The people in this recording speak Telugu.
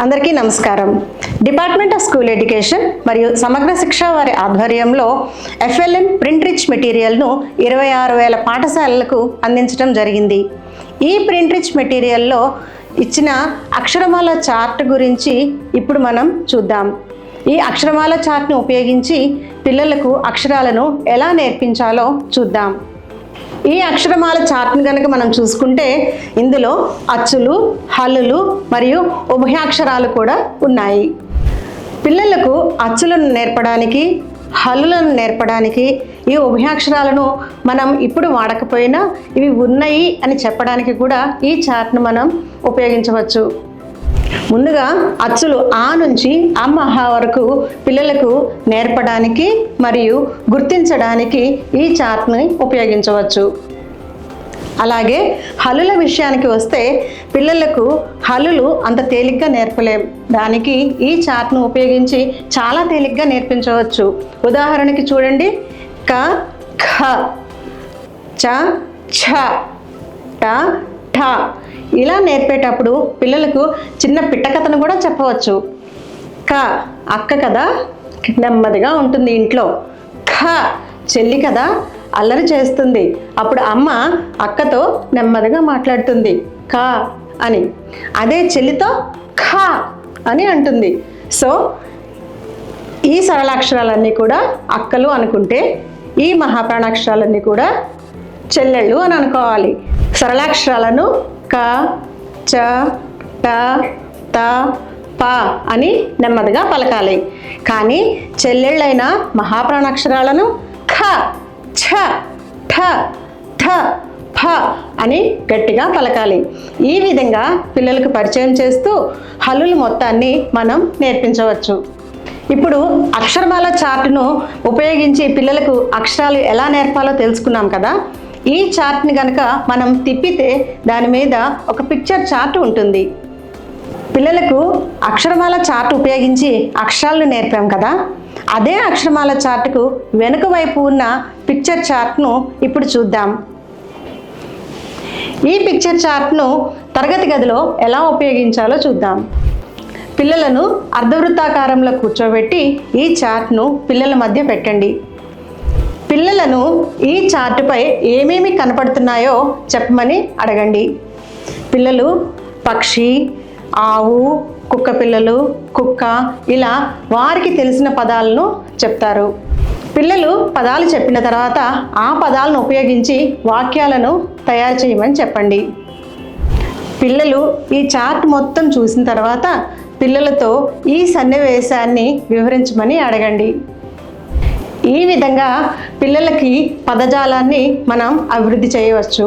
అందరికీ నమస్కారం. డిపార్ట్మెంట్ ఆఫ్ స్కూల్ ఎడ్యుకేషన్ మరియు సమగ్ర శిక్ష వారి ఆధ్వర్యంలో FLN ప్రింట్ రిచ్ మెటీరియల్ను 26,000 పాఠశాలలకు అందించడం జరిగింది. ఈ ప్రింట్ రిచ్ మెటీరియల్లో ఇచ్చిన అక్షరమాల చార్ట్ గురించి ఇప్పుడు మనం చూద్దాం. ఈ అక్షరమాల చార్ట్ను ఉపయోగించి పిల్లలకు అక్షరాలను ఎలా నేర్పించాలో చూద్దాం. ఈ అక్షరమాల చార్ట్ను కనుక మనం చూసుకుంటే ఇందులో అచ్చులు, హల్లులు మరియు ఉభయాక్షరాలు కూడా ఉన్నాయి. పిల్లలకు అచ్చులను నేర్పడానికి, హల్లులను నేర్పడానికి, ఈ ఉభయాక్షరాలను మనం ఇప్పుడు వాడకపోయినా ఇవి ఉన్నాయి అని చెప్పడానికి కూడా ఈ చార్ట్ను మనం ఉపయోగించవచ్చు. ముందుగా అచ్చులు ఆ నుంచి అమ్మహ వరకు పిల్లలకు నేర్పడానికి మరియు గుర్తించడానికి ఈ చార్ట్ని ఉపయోగించవచ్చు. అలాగే హల్లుల విషయానికి వస్తే పిల్లలకు హల్లులు అంత తేలిగ్గా నేర్పలేం. దానికి ఈ చార్ట్ను ఉపయోగించి చాలా తేలిగ్గా నేర్పించవచ్చు. ఉదాహరణకి చూడండి, క, ఖ, చ, ఛ, ట, ఠ. ఇలా నేర్పేటప్పుడు పిల్లలకు చిన్న పిట్ట కథను కూడా చెప్పవచ్చు. క, అక్క కదా, నెమ్మదిగా ఉంటుంది ఇంట్లో. ఖ, చెల్లి కదా, అల్లరి చేస్తుంది. అప్పుడు అమ్మ అక్కతో నెమ్మదిగా మాట్లాడుతుంది క అని. అదే చెల్లితో ఖ అని అంటుంది. సో ఈ సరళాక్షరాలన్నీ కూడా అక్కలు అనుకుంటే, ఈ మహాప్రాణాక్షరాలన్నీ కూడా చెల్లెళ్ళు అని అనుకోవాలి. సరళాక్షరాలను క, చ, ట, త, ప అని నెమ్మదిగా పలకాలి. కానీ చెల్లెళ్ళైన మహాప్రాణాక్షరాలను ఖ, ఛ, ఠ, థ, ఫ అని గట్టిగా పలకాలి. ఈ విధంగా పిల్లలకు పరిచయం చేస్తూ హల్లుల మొత్తాన్ని మనం నేర్పించవచ్చు. ఇప్పుడు అక్షరమాల చార్ట్ను ఉపయోగించి పిల్లలకు అక్షరాలు ఎలా నేర్పాలో తెలుసుకున్నాం కదా. ఈ చార్ట్ని కనుక మనం తిప్పితే దాని మీద ఒక పిక్చర్ చార్ట్ ఉంటుంది. పిల్లలకు అక్షరమాల చార్ట్ ఉపయోగించి అక్షరాలను నేర్పాం కదా, అదే అక్షరమాల చార్ట్కు వెనుక వైపు ఉన్న పిక్చర్ చార్ట్ను ఇప్పుడు చూద్దాం. ఈ పిక్చర్ చార్ట్ను తరగతి గదిలో ఎలా ఉపయోగించాలో చూద్దాం. పిల్లలను అర్ధవృత్తాకారంలో కూర్చోబెట్టి ఈ చార్ట్ను పిల్లల మధ్య పెట్టండి. పిల్లలను ఈ చార్టుపై ఏమేమి కనపడుతున్నాయో చెప్పమని అడగండి. పిల్లలు పక్షి, ఆవు, కుక్క పిల్లలు, కుక్క ఇలా వారికి తెలిసిన పదాలను చెప్తారు. పిల్లలు పదాలు చెప్పిన తర్వాత ఆ పదాలను ఉపయోగించి వాక్యాలను తయారు చేయమని చెప్పండి. పిల్లలు ఈ చార్ట్ మొత్తం చూసిన తర్వాత పిల్లలతో ఈ సన్నివేశాన్ని వివరించమని అడగండి. ఈ విధంగా పిల్లలకి పదజాలాన్ని మనం అభివృద్ధి చేయవచ్చు.